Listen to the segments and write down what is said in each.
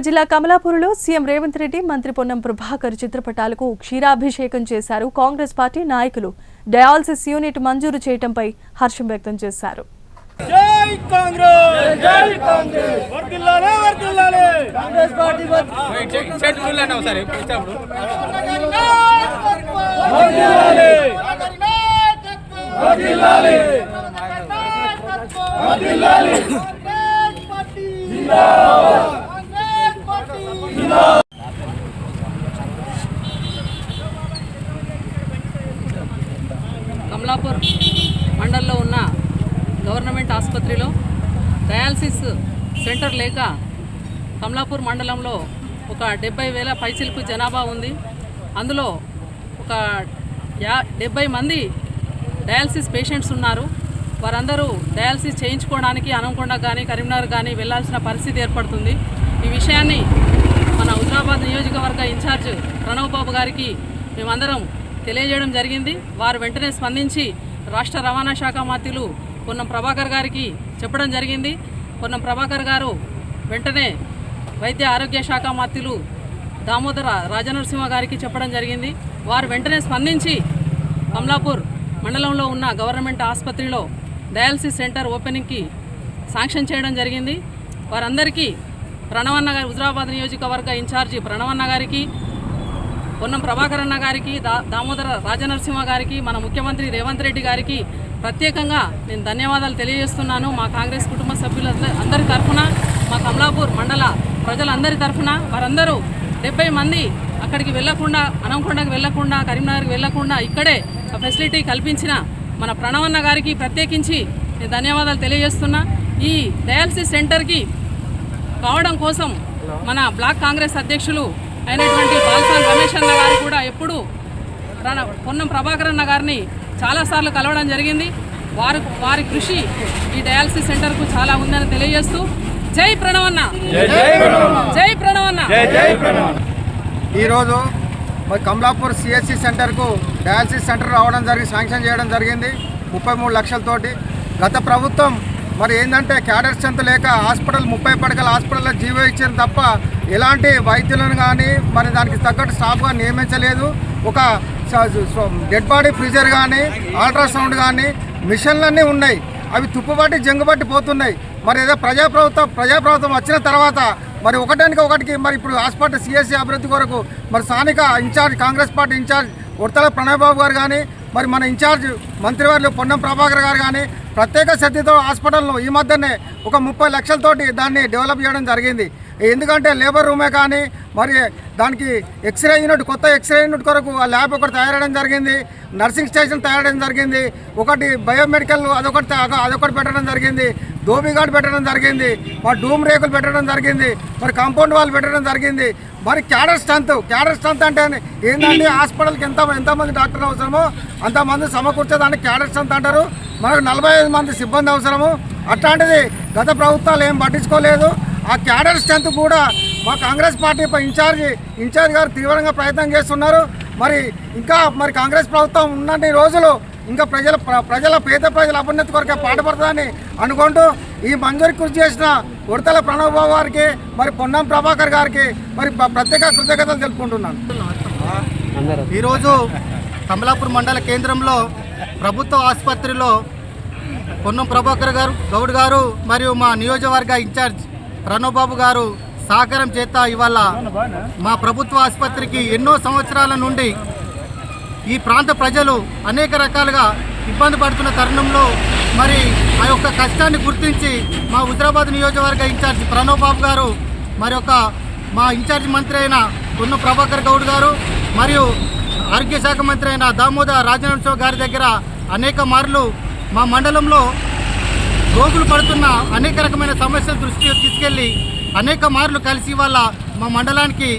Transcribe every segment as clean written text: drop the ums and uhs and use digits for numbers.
జిల్లా కమలాపూర్లో సీఎం రేవంత్ రెడ్డి మంత్రి పొన్నం ప్రభాకర్ చిత్రపటాలకు క్షీరాభిషేకం చేశారు. కాంగ్రెస్ పార్టీ నాయకులు డయాలసిస్ యూనిట్ మంజూరు చేయడంపై హర్షం వ్యక్తం చేశారు. జై కాంగ్రెస్ జై కాంగ్రెస్ వర్ధిల్లాలే వర్ధిల్లాలే కాంగ్రెస్ పార్టీ వర్ధిల్లాలే వర్ధిల్లాలే వర్ధిల్లాలే జిందాబాద్ కమలాపూర్ మండలంలో ఉన్న గవర్నమెంట్ ఆసుపత్రిలో డయాలసిస్ సెంటర్ లేక కమలాపూర్ మండలంలో ఒక 70,000 పైచిలకు జనాభా ఉంది. అందులో ఒక 70 మంది డయాలసిస్ పేషెంట్స్ ఉన్నారు. వారందరూ డయాలసిస్ చేయించుకోవడానికి హనుమకొండ కానీ కరీంనగర్ కానీ వెళ్లాల్సిన పరిస్థితి ఏర్పడుతుంది. ఈ విషయాన్ని మన హుజరాబాద్ నియోజకవర్గ ఇన్ఛార్జ్ ప్రణవ్ బాబు గారికి మేమందరం తెలియజేయడం జరిగింది. వారు వెంటనే స్పందించి రాష్ట్ర రవాణా శాఖ మంత్రులు పొన్నం ప్రభాకర్ గారికి చెప్పడం జరిగింది. పొన్నం ప్రభాకర్ గారు వెంటనే వైద్య ఆరోగ్య శాఖ మంత్రులు దామోదర రాజనరసింహ గారికి చెప్పడం జరిగింది. వారు వెంటనే స్పందించి కమలాపూర్ మండలంలో ఉన్న గవర్నమెంట్ ఆసుపత్రిలో డయాలసిస్ సెంటర్ ఓపెనింగ్కి శాంక్షన్ చేయడం జరిగింది. వారందరికీ ప్రణవన్న గారి హుజరాబాద్ నియోజకవర్గ ఇన్ఛార్జి ప్రణవన్న గారికి, పొన్నం ప్రభాకర్ అన్న గారికి, దామోదర రాజనరసింహ గారికి, మన ముఖ్యమంత్రి రేవంత్ రెడ్డి గారికి ప్రత్యేకంగా నేను ధన్యవాదాలు తెలియజేస్తున్నాను. మా కాంగ్రెస్ కుటుంబ సభ్యులందరి తరఫున, మా కమలాపూర్ మండల ప్రజలందరి తరఫున వారందరూ 70 మంది అక్కడికి వెళ్లకుండా, హనుమకొండకు వెళ్లకుండా, కరీంనగర్కి వెళ్లకుండా ఇక్కడే ఫెసిలిటీ కల్పించిన మన ప్రణవన్న గారికి ప్రత్యేకించి నేను ధన్యవాదాలు తెలియజేస్తున్నా. ఈ డయాలసిస్ సెంటర్కి కావడం కోసం మన బ్లాక్ కాంగ్రెస్ అధ్యక్షులు అయినటువంటి బాల్సాన్ రమేష్ అన్న గారు కూడా ఎప్పుడు పొన్నం ప్రభాకర్ అన్న గారిని చాలాసార్లు కలవడం జరిగింది. వారి కృషి ఈ డయాలసిస్ సెంటర్కు చాలా ఉందని తెలియజేస్తూ జై ప్రణవన్న, జై ప్రణవన్న. ఈరోజు మరి కమలాపూర్ సిఎస్సి సెంటర్కు డయాలసిస్ సెంటర్ రావడం శాంక్షన్ చేయడం జరిగింది 33 లక్షలతోటి. గత ప్రభుత్వం మరి ఏంటంటే క్యాడర్ స్ట్రెంత్ లేక హాస్పిటల్ 30 పడకల హాస్పిటల్లో జీవో ఇచ్చారు తప్ప ఎలాంటి వైద్యులను కానీ మరి దానికి తగ్గట్టు స్టాఫ్గా నియమించలేదు. ఒక డెడ్ బాడీ ఫ్రీజర్ కానీ అల్ట్రాసౌండ్ కానీ మిషన్లన్నీ ఉన్నాయి, అవి తుప్పుబట్టి జంగుబట్టి పోతున్నాయి. మరి ఏదో ప్రజాప్రభుత్వం వచ్చిన తర్వాత మరి ఒకటికి మరి ఇప్పుడు హాస్పిటల్ సిఎస్సి అభివృద్ధి కొరకు మరి స్థానిక in charge Congress party in charge Udatala Pranav Babu గారు కానీ మరి మన ఇన్ఛార్జ్ మంత్రివర్యులు పొన్నం ప్రభాకర్ గారు కానీ ప్రత్యేక శ్రద్ధతో హాస్పిటల్ను ఈ మధ్యనే ఒక 30 లక్షలతోటి దాన్ని డెవలప్ చేయడం జరిగింది. ఎందుకంటే లేబర్ రూమే కానీ మరి దానికి ఎక్స్రే యూనిట్, కొత్త ఎక్స్రే యూనిట్ కొరకు ఆ ల్యాబ్ ఒకటి తయారడం జరిగింది, నర్సింగ్ స్టేషన్ తయారడం జరిగింది, ఒకటి బయోమెడికల్ అదొకటి పెట్టడం జరిగింది, దోబిగాడ్ పెట్టడం జరిగింది, మరి డూమ్ రేకులు పెట్టడం జరిగింది, మరి కాంపౌండ్ వాల్ పెట్టడం జరిగింది. మరి క్యాడర్ స్ట్రెంత్ అంటే ఏంటంటే హాస్పిటల్కి ఎంతమంది డాక్టర్లు అవసరమో అంతమంది సమకూర్చేదాన్ని క్యాడర్ స్ట్రెంత్ అంటారు. మనకు 45 మంది సిబ్బంది అవసరము. అట్లాంటిది గత ప్రభుత్వాలు ఏం పట్టించుకోలేదు. ఆ క్యాడర్ స్ట్రెంత్ కూడా మా కాంగ్రెస్ పార్టీ ఇన్ఛార్జ్ గారు తీవ్రంగా ప్రయత్నం చేస్తున్నారు. మరి ఇంకా మరి కాంగ్రెస్ ప్రభుత్వం ఉన్నన్ని రోజులు ఇంకా పేద ప్రజల అభ్యున్నతి కొరకే పాటుపడుతుందని అనుకుంటూ ఈ మంజూరు కృషి చేసిన ఉడతల ప్రణవ్ బాబు గారికి మరి పొన్నం ప్రభాకర్ గారికి మరి ప్రత్యేక కృతజ్ఞతలు తెలుపుకుంటున్నాను. ఈరోజు కమలాపూర్ మండల కేంద్రంలో ప్రభుత్వ ఆసుపత్రిలో పొన్నం ప్రభాకర్ గౌడ్ గారు మరియు మా నియోజకవర్గ ఇన్ఛార్జ్ ప్రణవ్ బాబు గారు సహకారం చేత ఇవాళ మా ప్రభుత్వ ఆసుపత్రికి ఎన్నో సంవత్సరాల నుండి ఈ ప్రాంత ప్రజలు అనేక రకాలుగా ఇబ్బంది పడుతున్న తరుణంలో మరి ఆ యొక్క కష్టాన్ని గుర్తించి మా హుజరాబాద్ నియోజకవర్గ ఇన్ఛార్జ్ ప్రణవ్ బాబు గారు మరి మా ఇన్ఛార్జ్ మంత్రి అయిన పొన్నం ప్రభాకర్ గౌడ్ గారు మరియు ఆరోగ్య శాఖ మంత్రి అయిన దామోదర రాజనరసింహ గారి దగ్గర అనేక మార్లు మా మండలంలో రోగులు పడుతున్న అనేక రకమైన సమస్యల దృష్టికి తీసుకెళ్లి అనేక మార్లు కలిసి వాళ్ళ మా మండలానికి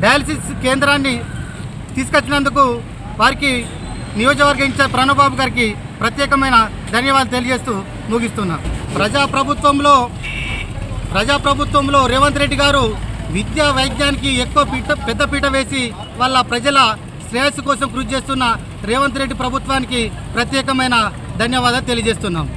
డయాలసిస్ కేంద్రాన్ని తీసుకొచ్చినందుకు వారికి నియోజకవర్గ ఇన్ఛార్జ్ ప్రణవ్ బాబు గారికి ప్రత్యేకమైన ధన్యవాదాలు తెలియజేస్తూ ముగిస్తున్నాను. ప్రజాప్రభుత్వంలో రేవంత్ రెడ్డి గారు విద్యా వైద్యానికి ఎక్కువ పెద్దపీట వేసి వాళ్ళ ప్రజల శ్రేయస్సు కోసం కృషి చేస్తున్న రేవంత్ రెడ్డి ప్రభుత్వానికి ప్రత్యేకమైన ధన్యవాదాలు తెలియజేస్తున్నాం.